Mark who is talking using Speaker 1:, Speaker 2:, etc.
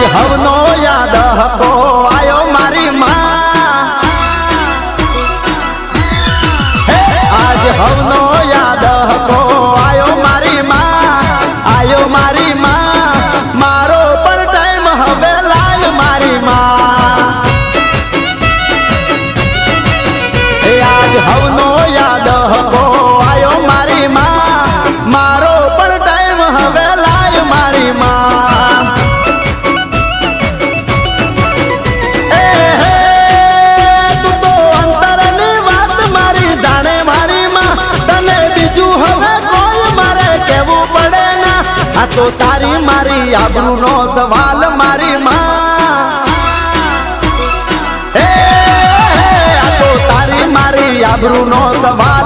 Speaker 1: આજ હવનો યાદ હકો આયો મારી માં આજ હવનો યાદ હકો આયો મારી માં મારો પણ ટાઈમ હવે લાય મારી માં આજ હવનો યાદ હકો આયો મારી માં મારો પણ ટાઈમ હવે લાય મારી માં તું તો અંતરની વાત મારી જાણે મારી માં તને બીજું હવે કોઈ મારે કહેવું પડે ના આ તો તારી મારી આબરૂનો સવાલ મારી માં આબરૂનો સવાલ